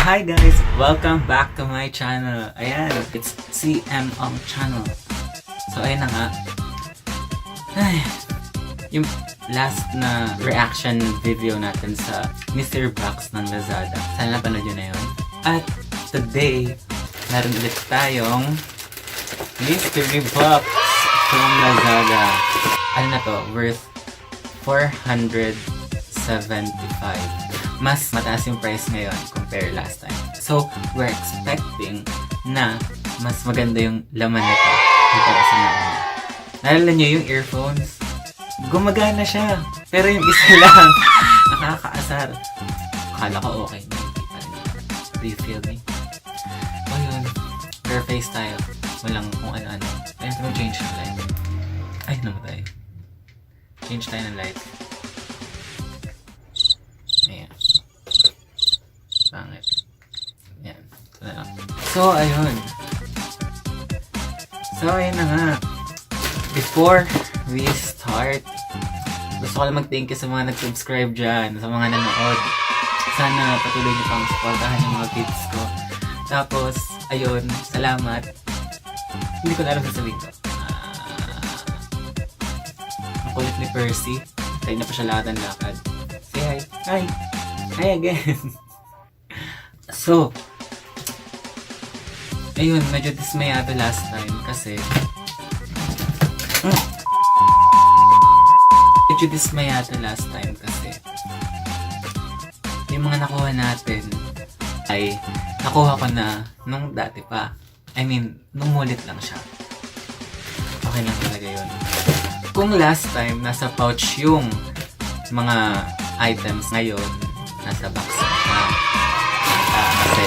Hi guys! Welcome back to my channel. Ayan, it's CM channel. So ayun na nga. Ay, yung last na reaction video natin sa mystery box ng Lazada. Sana napanood nyo na yun. At today, meron ulit tayong mystery box from Lazada. Ano na to? Worth 475. Mas mataas yung price ngayon compare last time. So, we're expecting na mas maganda yung laman nito kumpara sa nauna. Naalala nyo yung earphones? Gumagana siya. Pero yung isa lang, nakakaasar. Akala ko okay. Hindi pa rin. Do you feel me? O yun. Bare face tayo. Walang kung ano-ano. Ayun, mag-change ng light. Ay, namatay. Change tayo ng light. Ayan. Pangit. Ayan. Ito na lang. So, ayun. So, ayun na nga. Before we start, gusto ko lang mag-thank you sa mga nag-subscribe dyan, sa mga nanood. Sana patuloy niyo pang supportahan yung mga kids ko. Tapos, ayun, salamat. Hindi ko na alam sasabihin ko. Ang kulit ni Percy. Tayo na pa siya lahat ng lakad. Say hi. Hi. Hi again. So, ayun, medyo dismayado last time kasi yung mga nakuha natin ay nakuha ko na nung dati pa. I mean, nung mulit lang siya. Okay lang talaga yun. Kung last time nasa pouch yung mga items, ngayon nasa box na siya. Kasi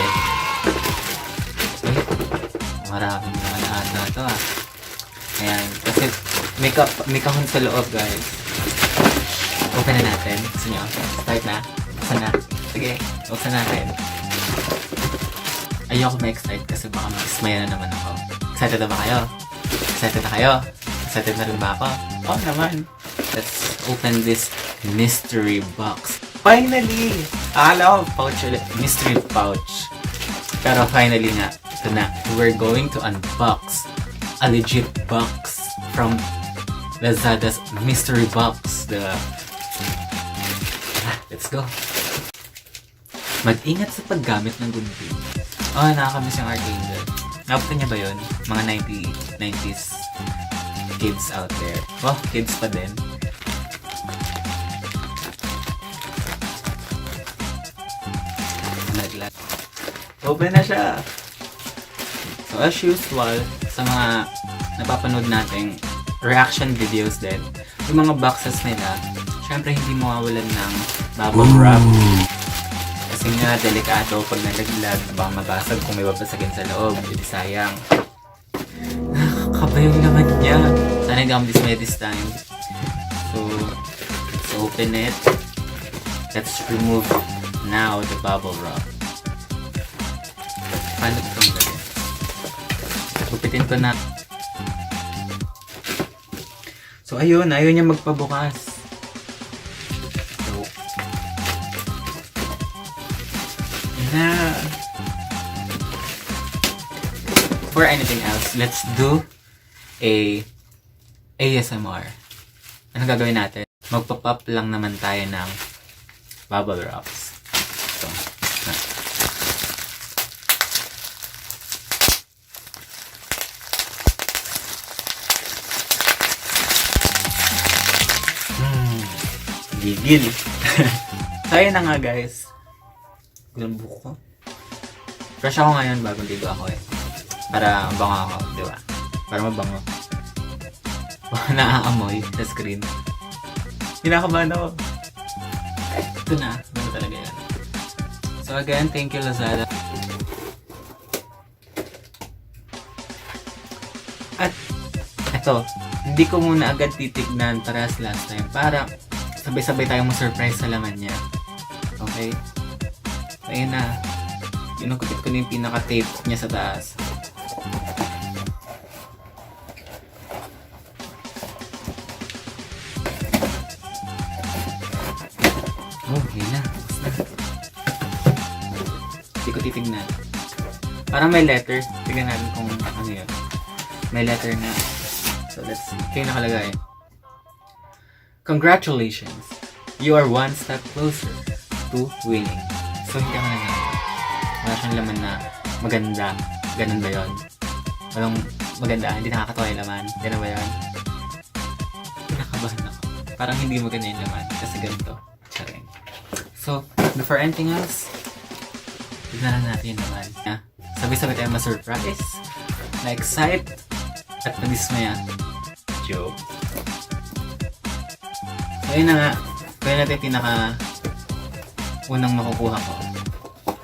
maraming naman ata ito Ayan, kasi may kahon sa loob, guys. Open na natin. Gusto nyo? Start na? Buksan na? Sige, buksan natin. Ayoko ma-excite kasi baka ma-dismaya na naman ako. Excited na ba kayo? Excited na kayo? Excited na rin ba ako? Oo naman. Let's open this mystery box. Finally! Akala ko pouch ulit. Mystery pouch. Pero finally nga, ito na. We're going to unbox a legit box from Lazada's mystery box. Let's go. Mag-ingat sa paggamit ng gunting. Oh, nakakamiss yung Archangel. Napunta niya ba yun? Mga 90s kids out there. Oh, kids pa din. Open na siya. So as usual, sa mga napapanood nating reaction videos din, yung mga boxes nila, syempre hindi mawawalan ng bubble wrap. Kasi nga, delikado pag nalaglag, baka mabasag kung may babasagin sa loob. Hindi sayang. Nakakaba yung laman niya. Sana hindi ako dismay this time. So, let's open it. Let's remove now the bubble wrap. Paano itong gawin? Gupitin ko na. So ayun, ayaw niya magpabukas. So, na. For anything else, let's do a ASMR. Ano gagawin natin? Magpa-pop lang naman tayo ng bubble wraps. So, gigil. Tayo na nga, guys. Gulang buko ko. Fresh ako ngayon, bagong ligo ako para mabango ako, di ba? Para mabango. Naaamoy sa screen. Kinakabahan ako. Ito na. Ganda talaga yan. So again, thank you, Lazada. At eto, hindi ko muna agad titignan parehas last time para sabay-sabay tayong ma-surprise sa laman niya. Okay? So, ayun na. Inukupit ko na yung pinaka-tape niya sa taas. Oh, yun na. Hindi ko titignan. Parang may letter. Tignan natin kung ano yun. May letter na. So let's see. Ito yung nakalagay. Congratulations! You are one step closer to winning. So hindi ako nangyari. Wala siyang laman na maganda. Ganun ba yun? Walang maganda. Hindi nakakatawa yung laman. Ganun ba yun? Kinakabahan ako. Parang hindi maganda yung laman. Kasi ganito. Charing. So, before anything else, tignan natin yung laman. Sabi-sabi tayo ma-surprise, na-excite, at na-dismaya. Joke. So, yun na nga. Kaya natin pinaka unang makukuha ko.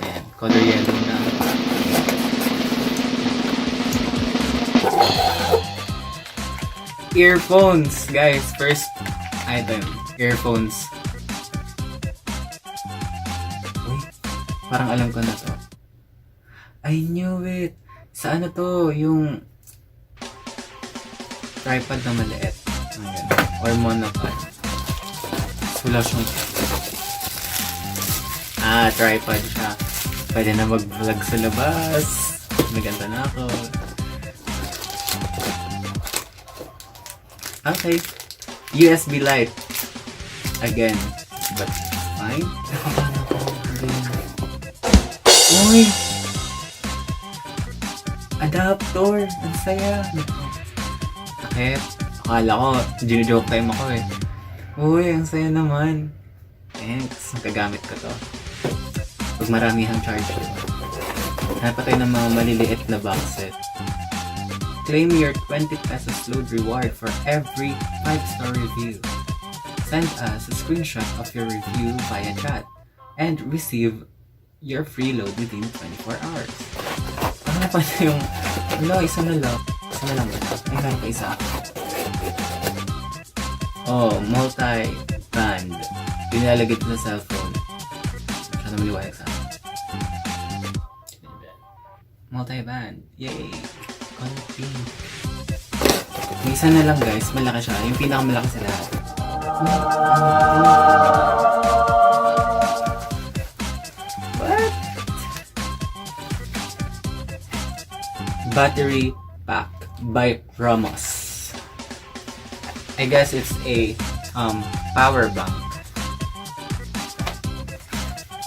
Ayan. Color yellow na. Earphones, guys. First item. Earphones. Uy, parang alam ko na to. I knew it. Sa ano to? Yung tripod na maliit. Ayan. Or monopod. Wala siyang... tripod siya. Pwede na mag-vlog sa labas. Maganda na ako. Okay. USB light. Again. But fine. Uy! Adapter! Ang saya! Bakit? Akala ko, gino-joke time ako eh. Uy, ang saya naman. Thanks. Nagagamit ko to. Pag maramihang charge ko. Hanap pa tayo ng mga maliliit na box set. Claim your 20 pesos load reward for every 5-star review. Send us a screenshot of your review via chat and receive your free load within 24 hours. Ano pa na yung... Ano, isa na lang. Isa na lang ba? Ay, kaya pa isa. Oh, multi-band. Pinalalagay ito sa cellphone. Siya na maliwayag sa akin. Multi-band. Yay! Konti. May isa na lang guys. Malaki siya. Yung pinakamalaki sa lahat. What? Battery pack by Ramos. I guess it's a power bank.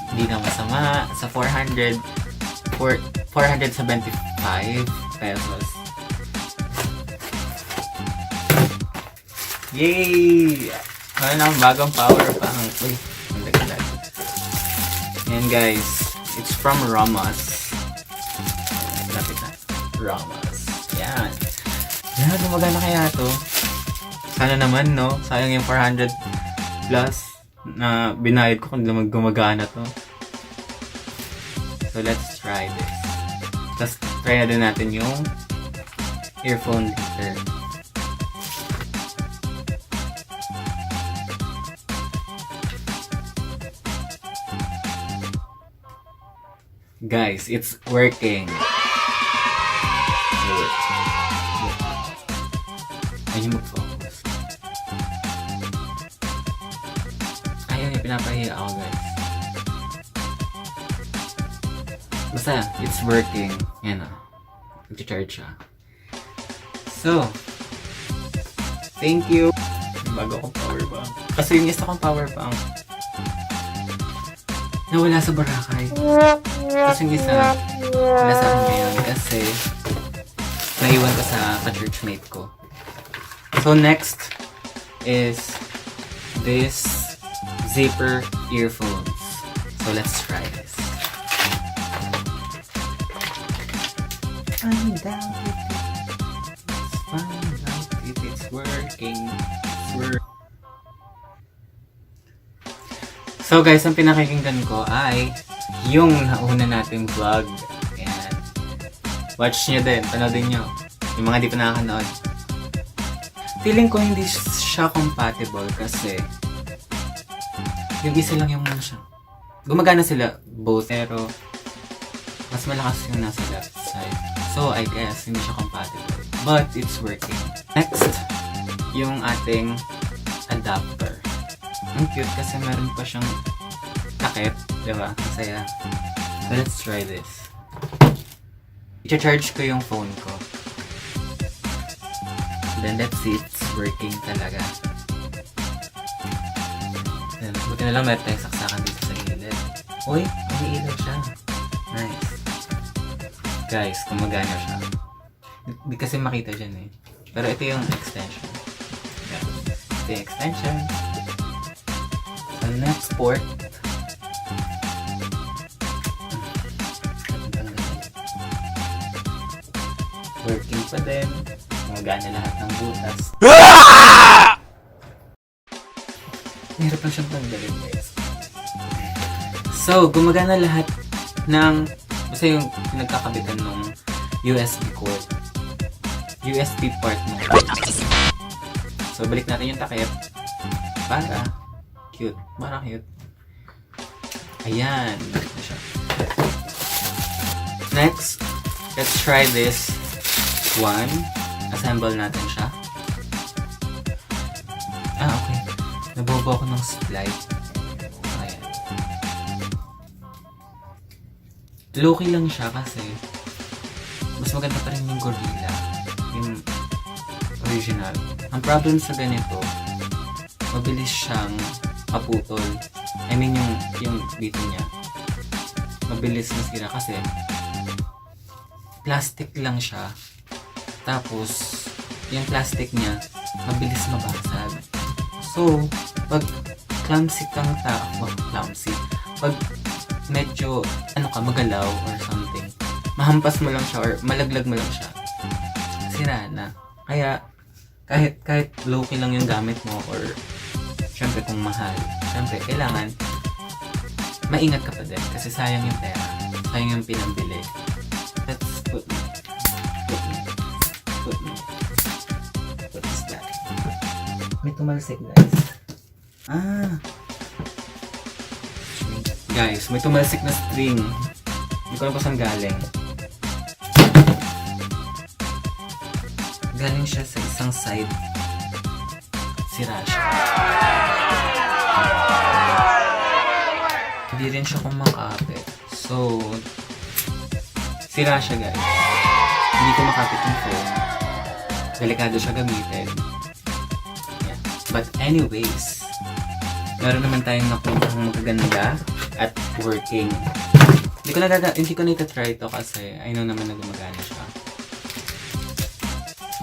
Hindi na masama. Sa 475 pesos. Yay! Ano na bagong power bank. Uy, ang dagdag. Yan guys. It's from Ramos. Lapit na. Ramos. Yan. Yan, gumagana kaya to. Sana naman, no? Sayang yung 400 plus na binayad ko kung gumagana to. So, let's try this. Tapos, try na din natin yung earphone lifter. Guys, it's working. Ayun mag-focus. Ayun, pinapahiya ako guys. Basta, it's working. Yan o. Nag-charge siya. So, thank you. Bago akong power bank. Kasi yung isa kong power bank nawala sa Boracay. Kasi yung isa wala sa akin ngayon kasi naiwan ko sa ka-churchmate ko. So next is this zipper earphones. So let's try this. Find out if it's working. So guys, ang pinakikinggan ko ay yung nauna nating vlog. Ayan. Watch nyo din, panoodin nyo. Yung mga di pa nakakanood. Feeling ko hindi siya compatible kasi yung isa lang yung siya. Gumagana sila both pero mas malakas yung nasa left side. So I guess hindi siya compatible. But it's working. Next, yung ating adapter. Ang cute kasi meron pa siyang takip, diba? Masaya. So let's try this. I-charge ko yung phone ko. Then let's see if it's working talaga. Then, buti na lang meron tayong saksakan dito sa gilid. Uy, may ilaw siya. Nice. Guys, gumagana siya. Di kasi makita dyan eh. Pero ito yung extension. Yeah. Ito yung extension. So next port. Working pa din. Gumagana lahat ng butas. Mahirap lang siyang tanggalin, guys. So, gumagana lahat ng basta yung pinagkakabitan ng USB cord. USB part mo. So, balik natin yung takip. Para cute. Para cute. Ayan. Balik na siya. Next, let's try this one. Assemble natin siya. Okay. Nabobo ako ng slide. Ayan. Low-key lang siya kasi mas maganda pa rin yung Gorilla. Yung original. Ang problem sa ganito, mabilis siyang maputol. I mean, yung dito niya. Mabilis na sira kasi plastic lang siya. Tapos, yung plastic niya, mabilis mabasag. So, pag clumsy kang clumsy. Pag medyo, magalaw or something, mahampas mo lang siya or malaglag mo lang siya, sira na. Kaya, kahit low-key lang yung gamit mo or, syempre kung mahal, syempre, kailangan maingat ka pa din kasi sayang yung pera. Sayang yung pinambili. Let's put is that? May tumalsik, guys. Guys, may tumalsik na string. Hindi ko alam kung saan galing. Galing siya sa isang side. Sira siya. Hindi rin siya kumakapit. So, sira siya, guys. Hindi ko makapit yung phone. Delikado siya gamitin. Yeah. But anyways, meron naman tayong nakuntang magaganda at working. Hindi ko na-try ito kasi I know naman na gumagana siya.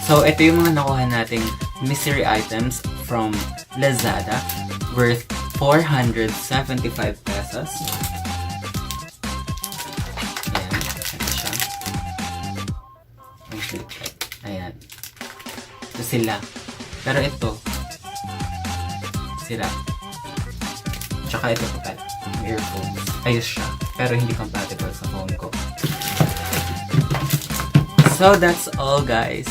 So, ito yung mga nakuha nating mystery items from Lazada worth 475 pesos. Ayan. Ito siya. Ayan. Ito sila. Pero ito, sira. Tsaka ito pa earphones. Ayos siya. Pero hindi compatible sa phone ko. So, that's all, guys.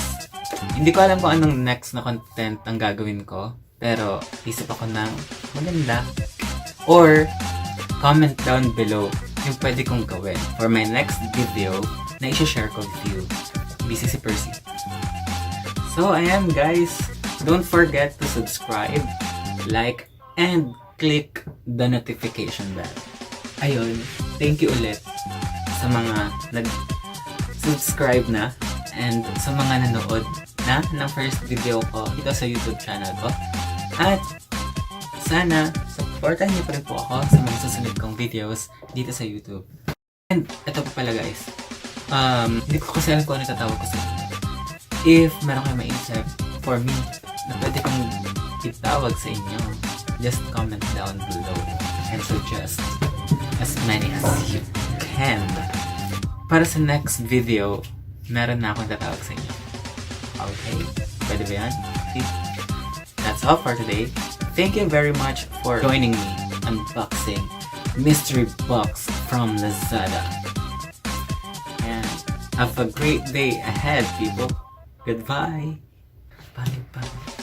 Hindi ko alam kung anong next na content ang gagawin ko. Pero, isip ako ng maganda. Or, comment down below yung pwede kong gawin for my next video na i-share ko with you. Busy si Percy. So, ayan, guys. Don't forget to subscribe, like, and click the notification bell. Ayun, thank you ulit sa mga nag-subscribe na and sa mga nanood na ng first video ko dito sa YouTube channel ko. At sana supportahan niyo pa rin po ako sa mga susunod kong videos dito sa YouTube. And ito pa pala, guys. Hindi ko kasi alam kung ano tatawag ko sa inyo. If meron kayo maisip for me na pwede kong itawag sa inyo, just comment down below and suggest as many as you can. Para sa next video, meron na akong tatawag sa inyo. Okay? Pwede ba yan? That's all for today. Thank you very much for joining me unboxing mystery box from Lazada. And have a great day ahead, people. Goodbye. Bye.